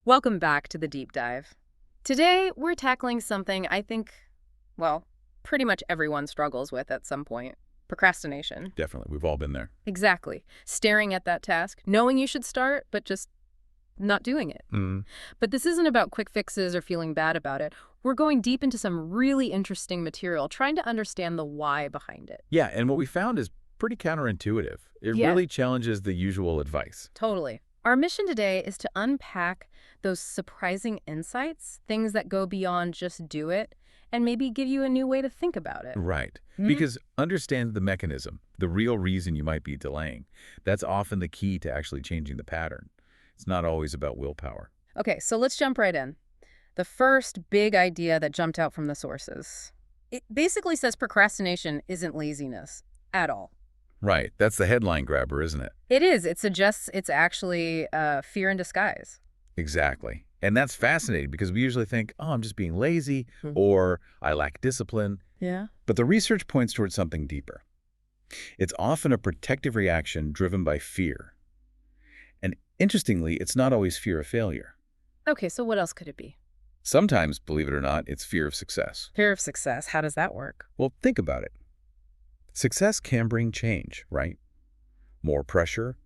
Welcome back to the deep dive. Today, we're tackling something I think, well, pretty much everyone struggles with at some point. Procrastination. Definitely. We've all been there. Exactly. Staring at that task, knowing you should start, but just not doing it. Mm. But this isn't about quick fixes or feeling bad about it. We're going deep into some really interesting material, trying to understand the why behind it. Yeah, and what we found is pretty counterintuitive. It Yeah. really challenges the usual advice. Totally. Our mission today is to unpack those surprising insights, things that go beyond just do it, and maybe give you a new way to think about it. Right. Mhm. Because understand the mechanism, the real reason you might be delaying. That's often the key to actually changing the pattern. It's not always about willpower. Okay, so let's jump right in. The first big idea that jumped out from the sources. It basically says procrastination isn't laziness at all. Right. That's the headline grabber, isn't it? It is. It suggests it's actually fear in disguise. Exactly. And that's fascinating because we usually think, oh, I'm just being lazy Hmm. or I lack discipline. Yeah. But the research points towards something deeper. It's often a protective reaction driven by fear. And interestingly, it's not always fear of failure. Okay, so what else could it be? Sometimes, believe it or not, it's fear of success. Fear of success. How does that work? Well, think about it. Success can bring change, right? More pressure,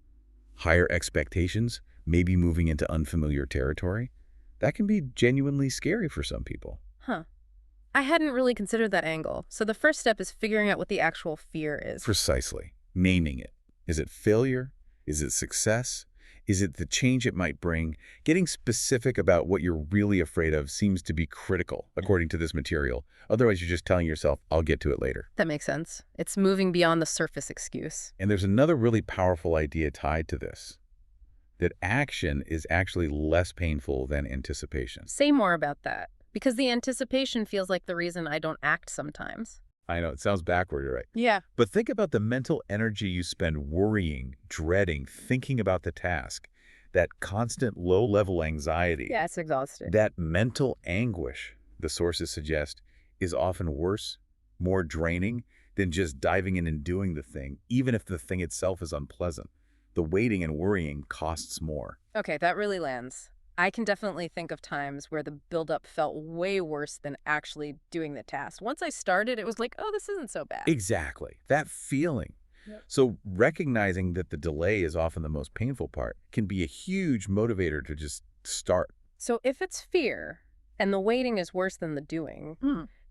higher expectations, maybe moving into unfamiliar territory. That can be genuinely scary for some people. Huh. I hadn't really considered that angle. So the first step is figuring out what the actual fear is. Precisely. Naming it. Is it failure? Is it success? Is it the change it might bring? Getting specific about what you're really afraid of seems to be critical, according to this material. Otherwise, you're just telling yourself, I'll get to it later. That makes sense. It's moving beyond the surface excuse. And there's another really powerful idea tied to this, that action is actually less painful than anticipation. Say more about that. Because the anticipation feels like the reason I don't act sometimes. I know, it sounds backward, right? Yeah. But think about the mental energy you spend worrying, dreading, thinking about the task, that constant low-level anxiety. Yeah, it's exhausting. That mental anguish, the sources suggest, is often worse, more draining than just diving in and doing the thing, even if the thing itself is unpleasant. The waiting and worrying costs more. Okay, that really lands. I can definitely think of times where the buildup felt way worse than actually doing the task. Once I started, it was like, oh, this isn't so bad. Exactly. That feeling. Yep. So recognizing that the delay is often the most painful part can be a huge motivator to just start. So if it's fear, and the waiting is worse than the doing,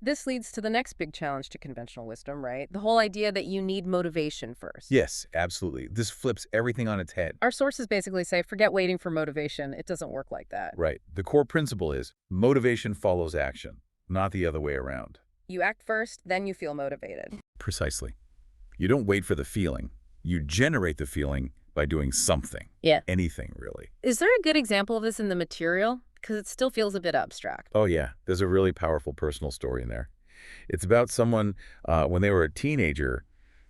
this leads to the next big challenge to conventional wisdom, right? The whole idea that you need motivation first. Yes, absolutely. This flips everything on its head. Our sources basically say, forget waiting for motivation. It doesn't work like that. Right. The core principle is motivation follows action, not the other way around. You act first, then you feel motivated. Precisely. You don't wait for the feeling. You generate the feeling by doing something. Yeah. Anything, really. Is there a good example of this in the material? Because it still feels a bit abstract. Oh, yeah. There's a really powerful personal story in there. It's about someone, when they were a teenager,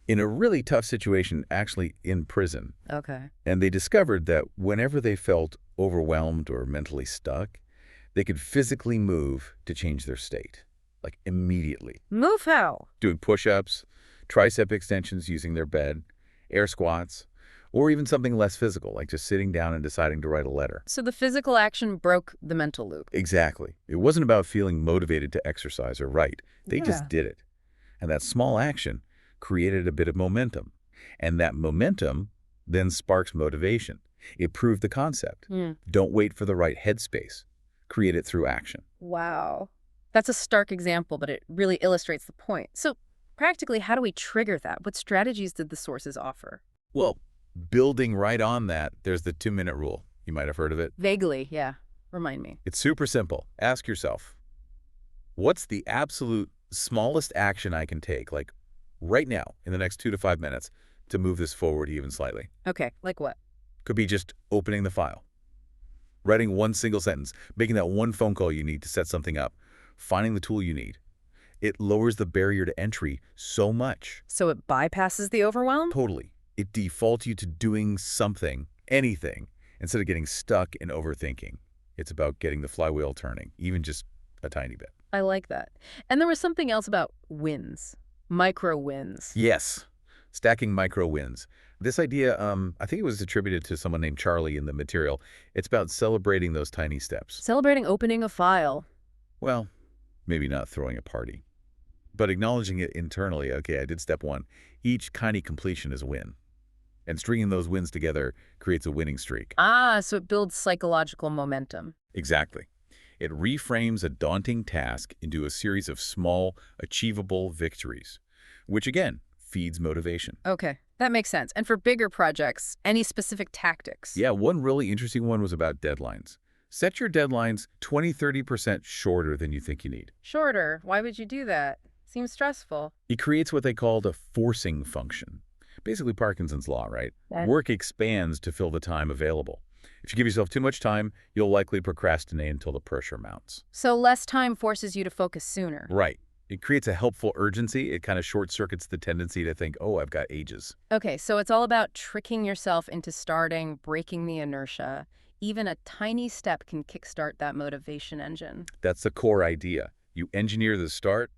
in a really tough situation, actually in prison. Okay. And they discovered that whenever they felt overwhelmed or mentally stuck, they could physically move to change their state, like immediately. Move how? Doing push-ups, tricep extensions using their bed, air squats, or even something less physical, like just sitting down and deciding to write a letter. So the physical action broke the mental loop. Exactly. It wasn't about feeling motivated to exercise or write. They just did it. And that small action created a bit of momentum. And that momentum then sparks motivation. It proved the concept. Don't wait for the right headspace. Create it through action. Wow. That's a stark example, but it really illustrates the point. So practically, how do we trigger that? What strategies did the sources offer? Well, building right on that, there's the 2-minute rule. You might have heard of it. Vaguely, yeah. Remind me. It's super simple. Ask yourself, what's the absolute smallest action I can take, like right now, in the next 2 to 5 minutes, to move this forward even slightly? Okay, like what? Could be just opening the file, writing one single sentence, making that one phone call you need to set something up, finding the tool you need. It lowers the barrier to entry so much. So it bypasses the overwhelm? Totally. It defaults you to doing something, anything, instead of getting stuck in overthinking. It's about getting the flywheel turning, even just a tiny bit. I like that. And there was something else about wins, micro wins. Yes, stacking micro wins. This idea, I think it was attributed to someone named Charlie in the material. It's about celebrating those tiny steps. Celebrating opening a file. Well, maybe not throwing a party, but acknowledging it internally. Okay, I did step one. Each tiny completion is a win. And stringing those wins together creates a winning streak. Ah, so it builds psychological momentum. Exactly. It reframes a daunting task into a series of small, achievable victories, which again feeds motivation. Okay, that makes sense. And for bigger projects, any specific tactics? Yeah, one really interesting one was about deadlines. Set your deadlines 20–30% shorter than you think you need. Shorter. Why would you do that? Seems stressful. It creates what they called a forcing function. Basically Parkinson's law, right? Work expands to fill the time available. If you give yourself too much time, you'll likely procrastinate until the pressure mounts. So less time forces you to focus sooner. Right. It creates a helpful urgency. It kind of short-circuits the tendency to think, oh, I've got ages. Okay, so it's all about tricking yourself into starting, breaking the inertia. Even a tiny step can kickstart that motivation engine. That's the core idea. You engineer the start,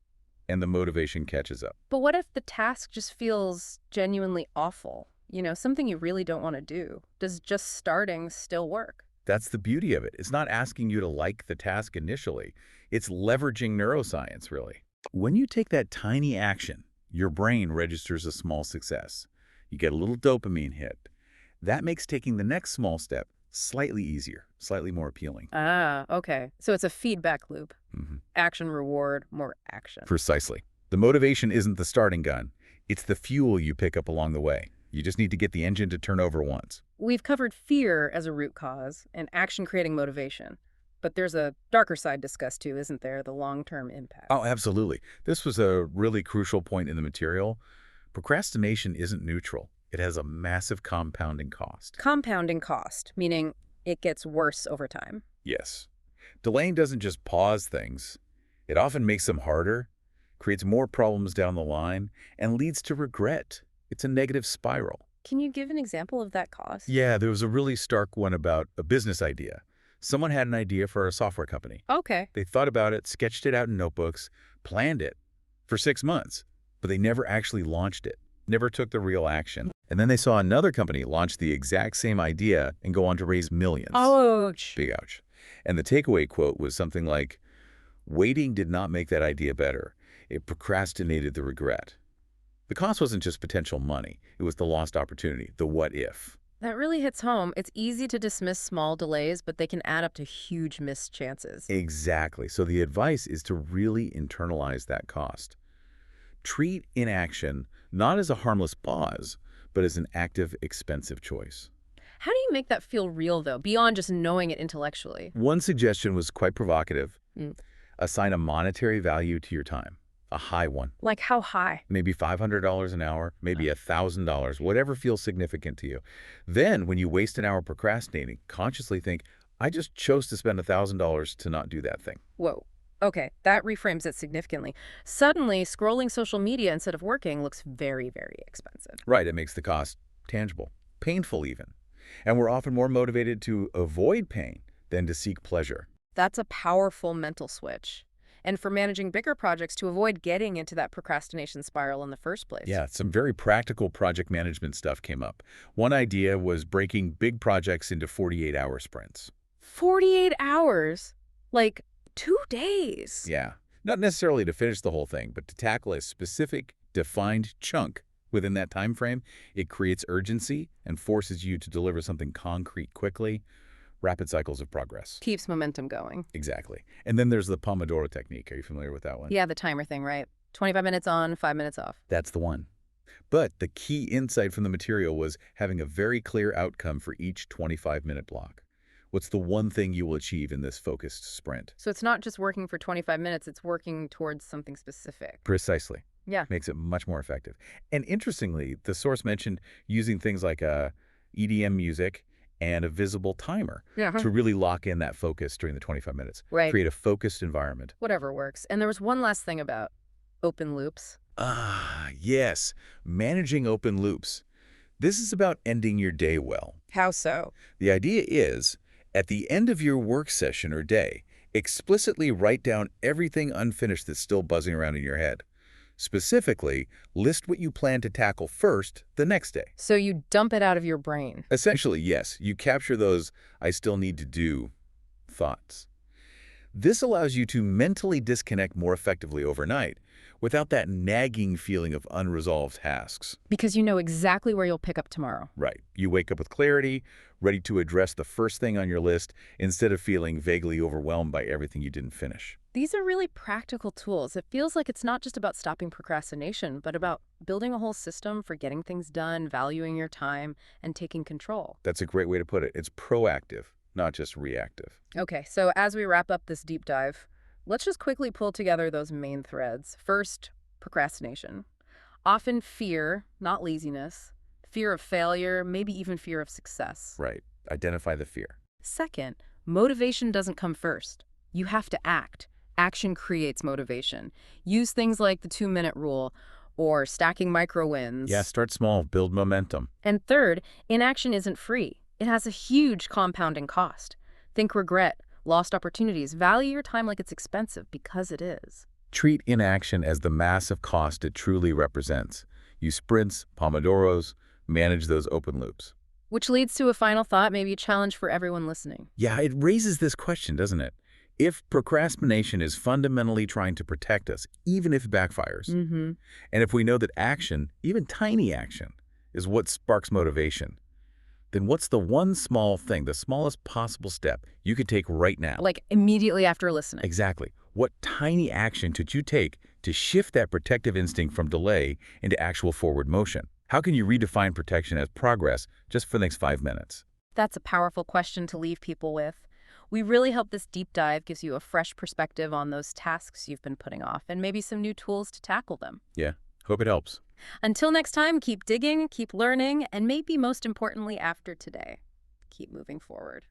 and the motivation catches up. But what if the task just feels genuinely awful? You know, something you really don't want to do. Does just starting still work? That's the beauty of it. It's not asking you to like the task initially. It's leveraging neuroscience, really. When you take that tiny action, your brain registers a small success. You get a little dopamine hit. That makes taking the next small step slightly easier, slightly more appealing. Ah, okay. So it's a feedback loop. Mm-hmm. Action, reward, more action. Precisely. The motivation isn't the starting gun. It's the fuel you pick up along the way. You just need to get the engine to turn over once. We've covered fear as a root cause and action creating motivation. But there's a darker side discussed too, isn't there? The long-term impact. Oh, absolutely. This was a really crucial point in the material. Procrastination isn't neutral. It has a massive compounding cost. Compounding cost, meaning it gets worse over time. Yes. Delaying doesn't just pause things. It often makes them harder, creates more problems down the line, and leads to regret. It's a negative spiral. Can you give an example of that cost? Yeah, there was a really stark one about a business idea. Someone had an idea for a software company. Okay. They thought about it, sketched it out in notebooks, planned it for 6 months, but they never actually launched it, never took the real action. And then they saw another company launch the exact same idea and go on to raise millions. Ouch. Big ouch. And the takeaway quote was something like, waiting did not make that idea better. It procrastinated the regret. The cost wasn't just potential money. It was the lost opportunity, the what if. That really hits home. It's easy to dismiss small delays, but they can add up to huge missed chances. Exactly. So the advice is to really internalize that cost. Treat inaction not as a harmless pause, but as an active, expensive choice. How do you make that feel real, though, beyond just knowing it intellectually? One suggestion was quite provocative. Mm. Assign a monetary value to your time, a high one. Like how high? Maybe $500 an hour, maybe $1,000, whatever feels significant to you. Then, when you waste an hour procrastinating, consciously think, I just chose to spend $1,000 to not do that thing. Whoa. Okay, that reframes it significantly. Suddenly, scrolling social media instead of working looks very, very expensive. Right, it makes the cost tangible, painful even. And we're often more motivated to avoid pain than to seek pleasure. That's a powerful mental switch. And for managing bigger projects, to avoid getting into that procrastination spiral in the first place. Yeah, some very practical project management stuff came up. One idea was breaking big projects into 48-hour sprints. 48 hours? Like 2 days? Yeah, not necessarily to finish the whole thing, but to tackle a specific, defined chunk within that time frame. It creates urgency and forces you to deliver something concrete quickly. Rapid cycles of progress. Keeps momentum going. Exactly. And then there's the Pomodoro technique. Are you familiar with that one? Yeah, the timer thing, right? 25 minutes on, 5 minutes off. That's the one. But the key insight from the material was having a very clear outcome for each 25-minute block. What's the one thing you will achieve in this focused sprint? So it's not just working for 25 minutes, it's working towards something specific. Precisely. Yeah. Makes it much more effective. And interestingly, the source mentioned using things like EDM music and a visible timer to really lock in that focus during the 25 minutes. Right. Create a focused environment. Whatever works. And there was one last thing about open loops. Ah, yes. Managing open loops. This is about ending your day well. How so? The idea is, at the end of your work session or day, explicitly write down everything unfinished that's still buzzing around in your head. Specifically, list what you plan to tackle first the next day. So you dump it out of your brain. Essentially, yes, you capture those "I still need to do" thoughts. This allows you to mentally disconnect more effectively overnight without that nagging feeling of unresolved tasks. Because you know exactly where you'll pick up tomorrow. Right. You wake up with clarity, ready to address the first thing on your list instead of feeling vaguely overwhelmed by everything you didn't finish. These are really practical tools. It feels like it's not just about stopping procrastination, but about building a whole system for getting things done, valuing your time, and taking control. That's a great way to put it. It's proactive, not just reactive. Okay, so as we wrap up this deep dive, let's just quickly pull together those main threads. First, procrastination. Often fear, not laziness. Fear of failure, maybe even fear of success. Right. Identify the fear. Second, motivation doesn't come first. You have to act. Action creates motivation. Use things like the 2-minute rule or stacking micro wins. Yeah, start small, build momentum. And third, inaction isn't free. It has a huge compounding cost. Think regret, lost opportunities. Value your time like it's expensive because it is. Treat inaction as the massive cost it truly represents. Use sprints, pomodoros, manage those open loops. Which leads to a final thought, maybe a challenge for everyone listening. Yeah, it raises this question, doesn't it? If procrastination is fundamentally trying to protect us, even if it backfires, and if we know that action, even tiny action, is what sparks motivation, then what's the one small thing, the smallest possible step you could take right now? Like immediately after listening. Exactly. What tiny action could you take to shift that protective instinct from delay into actual forward motion? How can you redefine protection as progress just for the next 5 minutes? That's a powerful question to leave people with. We really hope this deep dive gives you a fresh perspective on those tasks you've been putting off and maybe some new tools to tackle them. Yeah, hope it helps. Until next time, keep digging, keep learning, and maybe most importantly after today, keep moving forward.